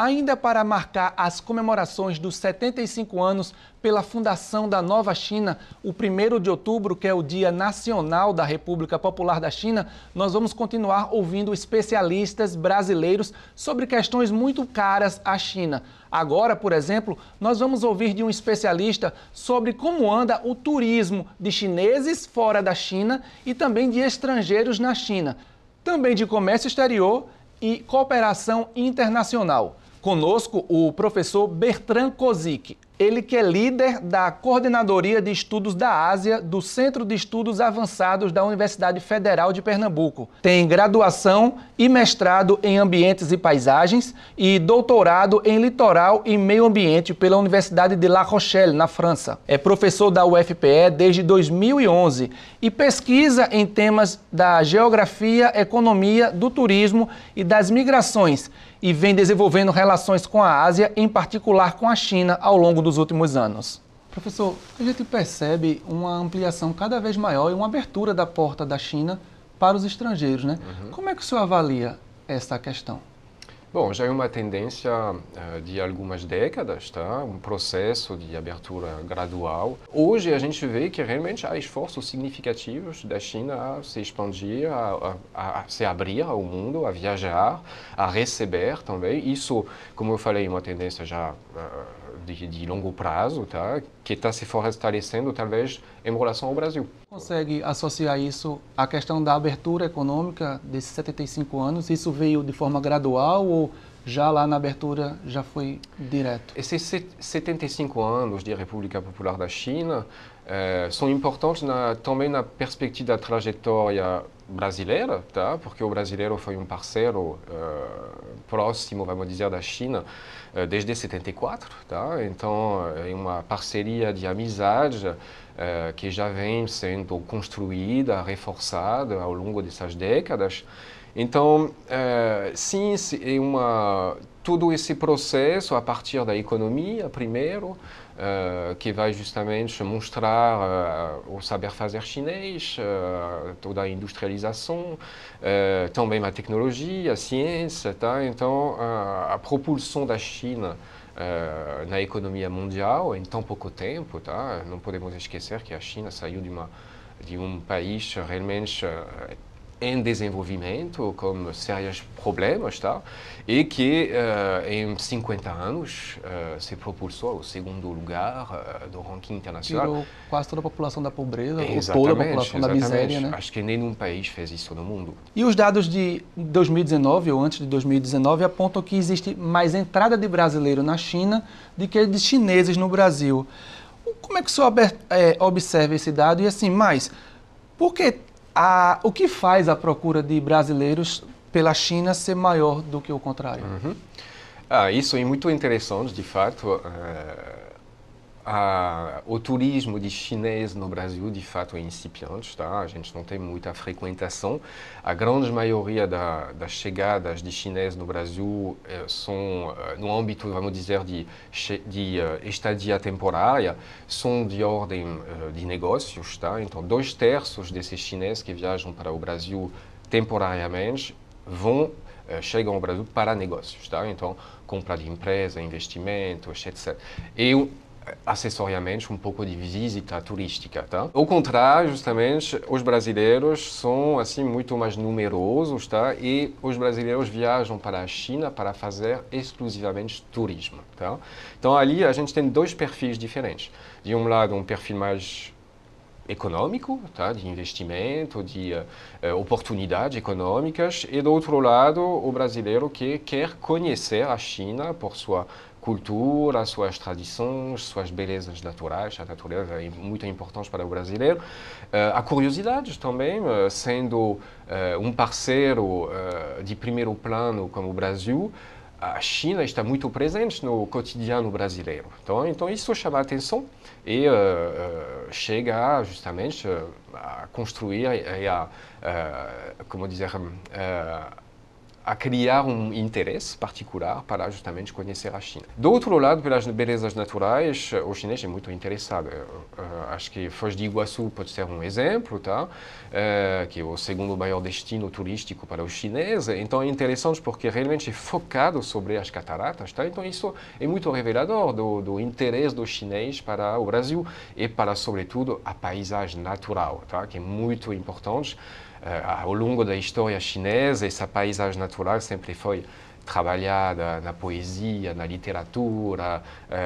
Ainda para marcar as comemorações dos 75 anos pela fundação da Nova China, o 1º de outubro, que é o Dia Nacional da República Popular da China, nós vamos continuar ouvindo especialistas brasileiros sobre questões muito caras à China. Agora, por exemplo, nós vamos ouvir de um especialista sobre como anda o turismo de chineses fora da China e também de estrangeiros na China, também de comércio exterior e cooperação internacional. Conosco, o professor Bertrand Kozik, ele que é líder da Coordenadoria de Estudos da Ásia do Centro de Estudos Avançados da Universidade Federal de Pernambuco. Tem graduação e mestrado em Ambientes e Paisagens e doutorado em Litoral e Meio Ambiente pela Universidade de La Rochelle, na França. É professor da UFPE desde 2011 e pesquisa em temas da geografia, economia, do turismo e das migrações, e vem desenvolvendo relações com a Ásia, em particular com a China, ao longo dos últimos anos. Professor, a gente percebe uma ampliação cada vez maior e uma abertura da porta da China para os estrangeiros, né? Como é que o senhor avalia essa questão? Bom, já é uma tendência de algumas décadas, tá? Um processo de abertura gradual. Hoje a gente vê que realmente há esforços significativos da China a se expandir, a se abrir ao mundo, a viajar, a receber também. Isso, como eu falei, é uma tendência já de longo prazo, tá? Que está se fortalecendo talvez em relação ao Brasil. Consegue associar isso à questão da abertura econômica desses 75 anos? Isso veio de forma gradual ou já lá na abertura já foi direto? Esses 75 anos de República Popular da China são importantes também na perspectiva da trajetória brasileira, tá? Porque o brasileiro foi um parceiro próximo, vamos dizer, da China desde 74, tá? Então é uma parceria de amizade que já vem sendo construída, reforçada ao longo dessas décadas. Então, sim, é todo esse processo a partir da economia, primeiro, que vai justamente mostrar o saber-fazer chinês, toda a industrialização, também a tecnologia, a ciência, tá? Então, a propulsão da China na economia mundial em tão pouco tempo, tá? Não podemos esquecer que a China saiu de um país realmente em desenvolvimento, com sérios problemas, tá? E que em 50 anos se propulsou ao segundo lugar do ranking internacional. Tirou quase toda a população da pobreza, ou toda a população da miséria, né? Acho que nenhum país fez isso no mundo. E os dados de 2019, ou antes de 2019, apontam que existe mais entrada de brasileiro na China do que de chineses no Brasil. Como é que o senhor observa esse dado? E assim, mais, por que o que faz a procura de brasileiros pela China ser maior do que o contrário? Isso é muito interessante, de fato. O turismo de chinês no Brasil, de fato, é incipiente, tá? A gente não tem muita frequentação. A grande maioria das chegadas de chinês no Brasil são, no âmbito, vamos dizer, de estadia temporária, são de ordem de negócios, tá? Então, 2/3 desses chineses que viajam para o Brasil temporariamente chegam ao Brasil para negócios, tá? Então, compra de empresa, investimentos, etc. Acessoriamente um pouco de visita turística, tá? Ao contrário, justamente, os brasileiros são assim muito mais numerosos, tá? E os brasileiros viajam para a China para fazer exclusivamente turismo, tá? Então ali a gente tem dois perfis diferentes. De um lado, um perfil mais econômico, tá? De investimento, de oportunidades econômicas, e do outro lado, o brasileiro que quer conhecer a China por sua cultura, suas tradições, suas belezas naturais. A natureza é muito importante para o brasileiro. A curiosidade também, sendo um parceiro de primeiro plano como o Brasil, a China está muito presente no cotidiano brasileiro. Então isso chama a atenção e chega justamente a construir como dizer, a criar um interesse particular para justamente conhecer a China. Do outro lado, pelas belezas naturais, o chinês é muito interessado. Acho que Foz de Iguaçu pode ser um exemplo, tá? Que é o segundo maior destino turístico para os chineses. Então é interessante porque realmente é focado sobre as cataratas, tá? Então isso é muito revelador do interesse do chinês para o Brasil e para, sobretudo, a paisagem natural, tá? Que é muito importante. Ao longo da história chinesa, essa paisagem natural sempre foi trabalhada na poesia, na literatura,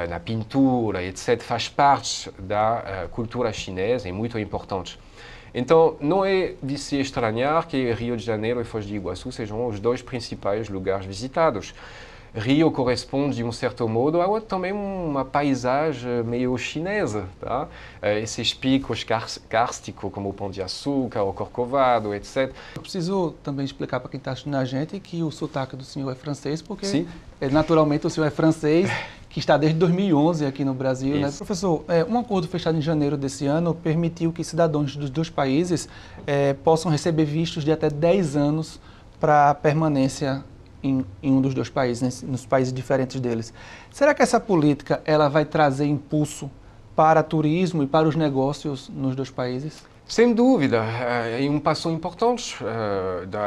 na pintura, etc. Faz parte da cultura chinesa, é muito importante. Então, não é de se estranhar que Rio de Janeiro e Foz de Iguaçu sejam os dois principais lugares visitados. Rio corresponde, de um certo modo, a também uma paisagem meio chinesa, tá? Esses picos kársticos, como o Pão de Açúcar, o Corcovado, etc. Eu preciso também explicar para quem está assistindo a gente que o sotaque do senhor é francês, porque Sim. Naturalmente o senhor é francês, que está desde 2011 aqui no Brasil, né? Professor, um acordo fechado em janeiro desse ano permitiu que cidadãos dos dois países possam receber vistos de até 10 anos para permanência em um dos dois países, nos países diferentes deles. Será que essa política ela vai trazer impulso para turismo e para os negócios nos dois países? Sem dúvida, é um passo importante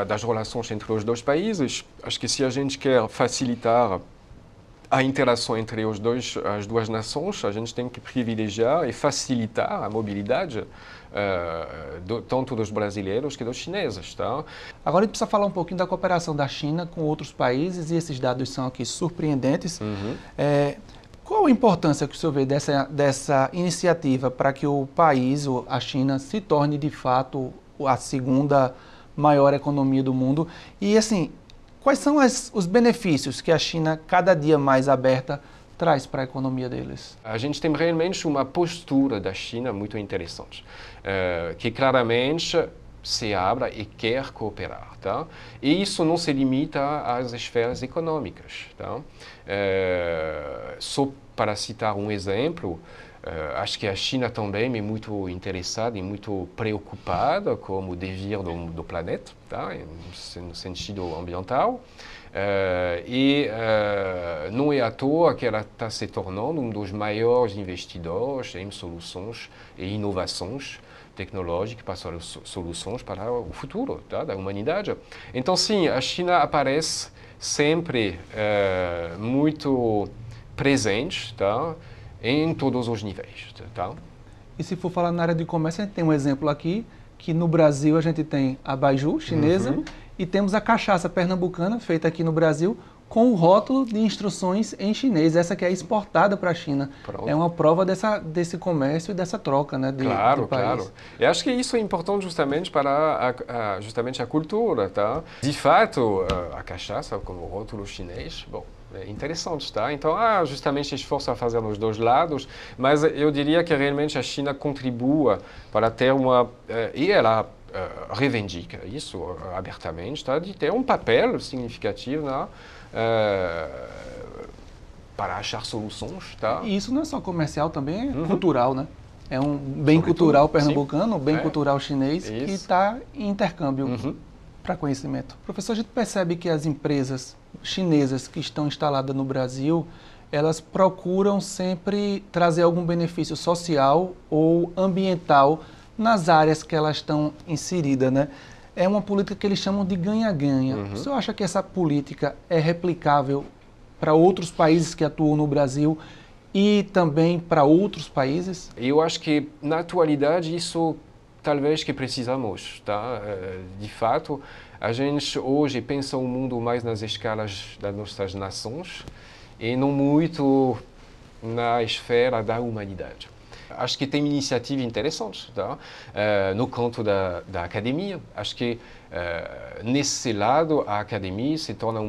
das relações entre os dois países. Acho que se a gente quer facilitar a interação entre as duas nações, a gente tem que privilegiar e facilitar a mobilidade tanto dos brasileiros que dos chineses. Tá? Agora a gente precisa falar um pouquinho da cooperação da China com outros países, e esses dados são aqui surpreendentes. Qual a importância que o senhor vê dessa iniciativa para que o país, a China, se torne de fato a segunda maior economia do mundo? E assim, quais são os benefícios que a China, cada dia mais aberta, traz para a economia deles? A gente tem realmente uma postura da China muito interessante, que claramente se abre e quer cooperar, tá? E isso não se limita às esferas econômicas, tá? Só para citar um exemplo, acho que a China também é muito interessada e muito preocupada com o devir do planeta, tá? No sentido ambiental. Não é à toa que ela está se tornando um dos maiores investidores em soluções e inovações tecnológicas para soluções para o futuro, tá, da humanidade. Então, sim, a China aparece sempre muito presente, tá, em todos os níveis. Tá? E se for falar na área de comércio, a gente tem um exemplo aqui, que no Brasil a gente tem a Baijiu, chinesa, e temos a cachaça pernambucana, feita aqui no Brasil, com o rótulo de instruções em chinês, essa que é exportada para a China. Pronto. É uma prova desse comércio e dessa troca, né, de país. Claro. Eu acho que isso é importante justamente para justamente a cultura, tá? De fato, a cachaça como rótulo chinês, bom, é interessante, tá? Então, justamente esforço a fazer nos dois lados, mas eu diria que realmente a China contribua para ter e ela reivindica isso abertamente, tá? De ter um papel significativo para achar soluções, tá? E isso não é só comercial, também é cultural, né? É um bem cultural pernambucano, um bem cultural chinês, que está em intercâmbio para conhecimento. Professor, a gente percebe que as empresas chinesas que estão instaladas no Brasil, elas procuram sempre trazer algum benefício social ou ambiental nas áreas que elas estão inseridas, né? É uma política que eles chamam de ganha-ganha. O senhor acha que essa política é replicável para outros países que atuam no Brasil e também para outros países? Eu acho que, na atualidade, isso talvez que precisamos, tá? De fato, a gente hoje pensa o mundo mais nas escalas das nossas nações e não muito na esfera da humanidade. Acho que tem iniciativas interessantes, tá? No campo da academia. Acho que nesse lado a academia se torna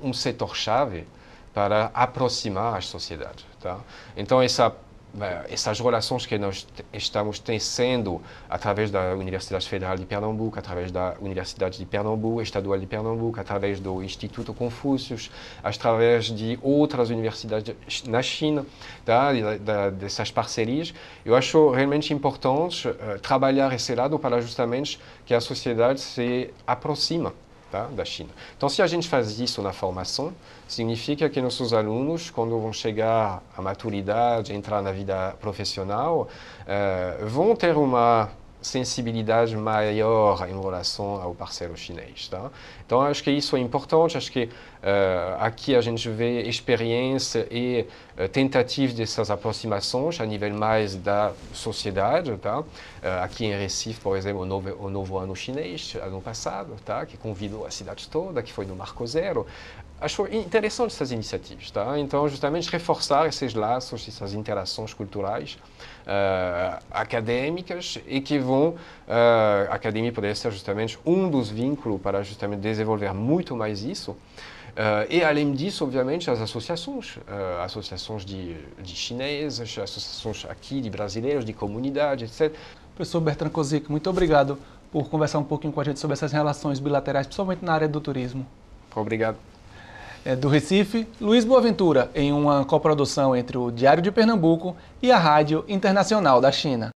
um setor-chave para aproximar as sociedades, tá? Então essas relações que nós estamos tecendo através da Universidade Federal de Pernambuco, através da Universidade de Pernambuco, Estadual de Pernambuco, através do Instituto Confúcio, através de outras universidades na China, tá? Dessas parcerias, eu acho realmente importante trabalhar esse lado para justamente que a sociedade se aproxime tá, da China. Então, se a gente faz isso na formação, significa que nossos alunos, quando vão chegar à maturidade, entrar na vida profissional, vão ter uma sensibilidade maior em relação ao parceiro chinês. Tá? Então, acho que isso é importante, acho que aqui a gente vê experiência e tentativa dessas aproximações a nível mais da sociedade. Tá? Aqui em Recife, por exemplo, o Novo Ano Chinês, ano passado, tá? Que convidou a cidade toda, que foi no Marco Zero. Acho interessante essas iniciativas, tá? Então, justamente reforçar esses laços, essas interações culturais, acadêmicas e que vão, a academia poderia ser justamente um dos vínculos para justamente desenvolver muito mais isso. E, além disso, obviamente, as associações, associações de chineses, associações aqui de brasileiros, de comunidade, etc. Professor Bertrand Kozik, muito obrigado por conversar um pouquinho com a gente sobre essas relações bilaterais, principalmente na área do turismo. Obrigado. Do Recife, Luiz Boaventura, em uma coprodução entre o Diário de Pernambuco e a Rádio Internacional da China.